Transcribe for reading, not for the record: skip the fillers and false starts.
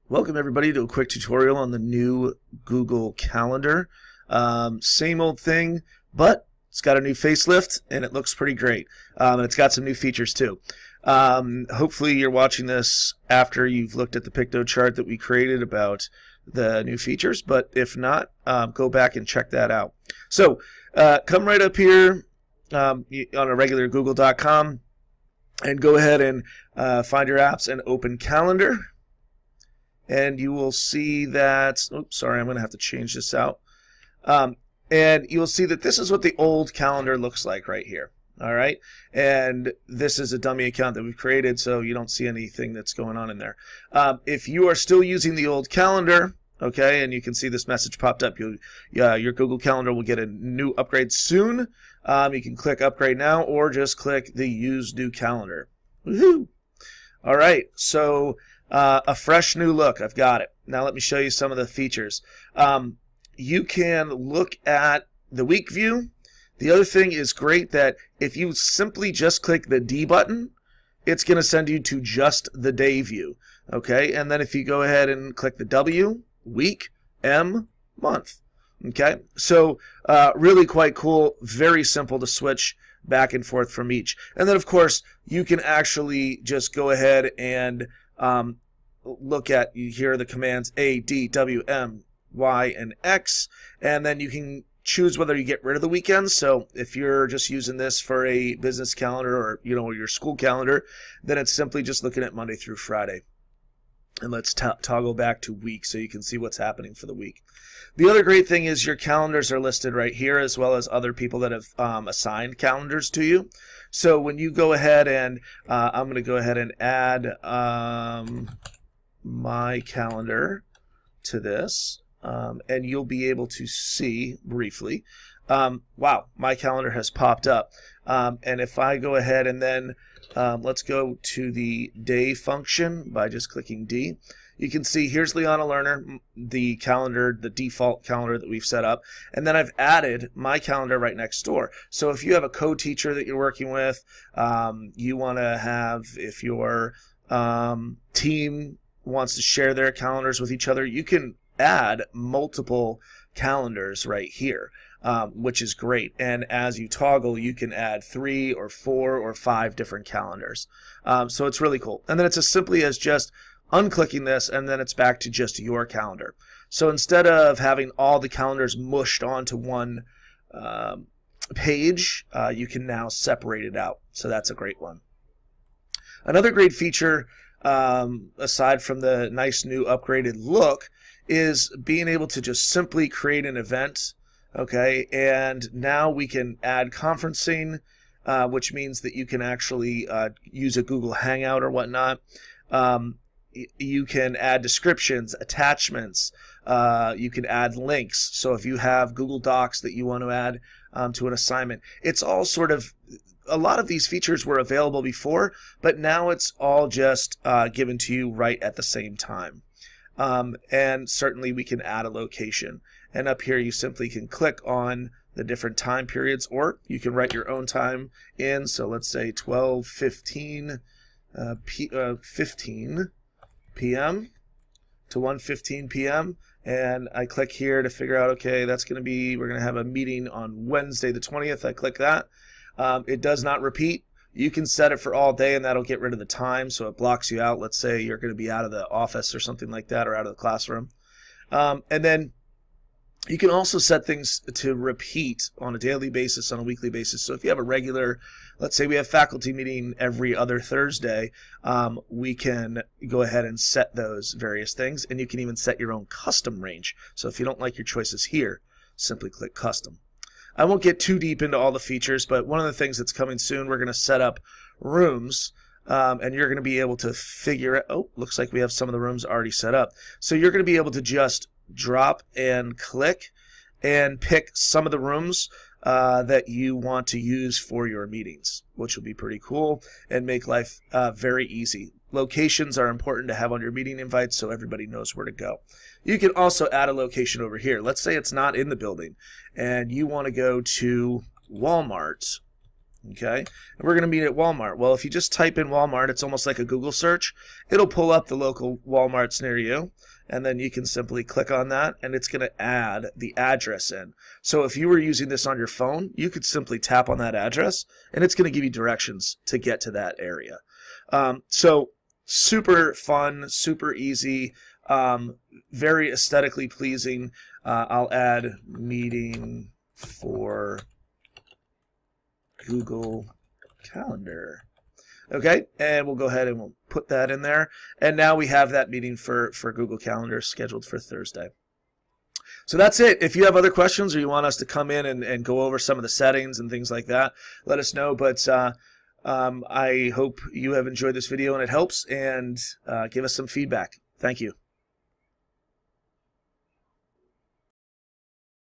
Welcome everybody to a quick tutorial on the new Google Calendar. Same old thing, but it's got a new facelift and it looks pretty great. And it's got some new features too. Hopefully you're watching this after you've looked at the Picto chart that we created about the new features, but if not, go back and check that out. So come right up here on a regular google.com and go ahead and find your apps and open Calendar. And you will see that, oops, sorry, I'm going to have to change this out. And you will see that this is what the old calendar looks like right here. All right. And this is a dummy account that we've created, so you don't see anything that's going on in there. If you are still using the old calendar, okay, and you can see this message popped up, your Google Calendar will get a new upgrade soon. You can click upgrade now or just click the use new calendar. Woohoo! All right. So a fresh new look. I've got it. Now let me show you some of the features. You can look at the week view. The other thing is great that if you simply just click the D button, it's going to send you to just the day view. Okay, and then if you go ahead and click the W, week, M, month. Okay, so really quite cool. Very simple to switch back and forth from each. And then of course you can actually just go ahead and look at, here are the commands A, D, W, M, Y, and X, and then you can choose whether you get rid of the weekends. So if you're just using this for a business calendar or your school calendar, then it's simply just looking at Monday through Friday. And let's toggle back to week so you can see what's happening for the week. The other great thing is your calendars are listed right here, as well as other people that have assigned calendars to you. So when you go ahead and I'm going to go ahead and add my calendar to this, and you'll be able to see briefly, wow, my calendar has popped up. And if I go ahead and then let's go to the day function by just clicking D. You can see here's Liana Lerner, the calendar, the default calendar that we've set up, and then I've added my calendar right next door. So if you have a co-teacher that you're working with, you want to have, if your team wants to share their calendars with each other, you can add multiple calendars right here, which is great. And as you toggle, you can add 3 or 4 or 5 different calendars. So it's really cool. And then it's as simply as just unclicking this, and then it's back to just your calendar. So instead of having all the calendars mushed onto one page, you can now separate it out. So that's a great one. Another great feature, aside from the nice new upgraded look, is being able to just simply create an event. Okay, and now we can add conferencing, which means that you can actually use a Google Hangout or whatnot. You can add descriptions, attachments, you can add links. So if you have Google Docs that you want to add to an assignment, it's all sort of, a lot of these features were available before, but now it's all just given to you right at the same time. And certainly we can add a location. And up here you simply can click on the different time periods, or you can write your own time in. So let's say 12:15 15 p.m. to 1:15 p.m. And I click here to figure out, okay, that's going to be, we're going to have a meeting on Wednesday the 20th. I click that. It does not repeat. You can set it for all day, and that'll get rid of the time, so it blocks you out. Let's say you're going to be out of the office or something like that, or out of the classroom. And then you can also set things to repeat on a daily basis, on a weekly basis. So if you have a regular, let's say we have faculty meeting every other Thursday, we can go ahead and set those various things, and you can even set your own custom range. So if you don't like your choices here, simply click custom. I won't get too deep into all the features, but one of the things that's coming soon, we're going to set up rooms, and you're going to be able to figure out, oh, looks like we have some of the rooms already set up. So you're going to be able to just drop and click and pick some of the rooms that you want to use for your meetings, which will be pretty cool and make life very easy. Locations are important to have on your meeting invites so everybody knows where to go. You can also add a location over here. Let's say it's not in the building and you want to go to Walmart. Okay, and we're going to meet at Walmart. Well, if you just type in Walmart, it's almost like a Google search. It'll pull up the local Walmarts near you, and then you can simply click on that, and it's going to add the address in. So if you were using this on your phone, you could simply tap on that address, and it's going to give you directions to get to that area. So super fun, super easy, very aesthetically pleasing. I'll add meeting for Google Calendar. Okay, and we'll go ahead and we'll put that in there. And now we have that meeting for Google Calendar scheduled for Thursday. So that's it. If you have other questions or you want us to come in and go over some of the settings and things like that, let us know. But I hope you have enjoyed this video and it helps, and give us some feedback. Thank you.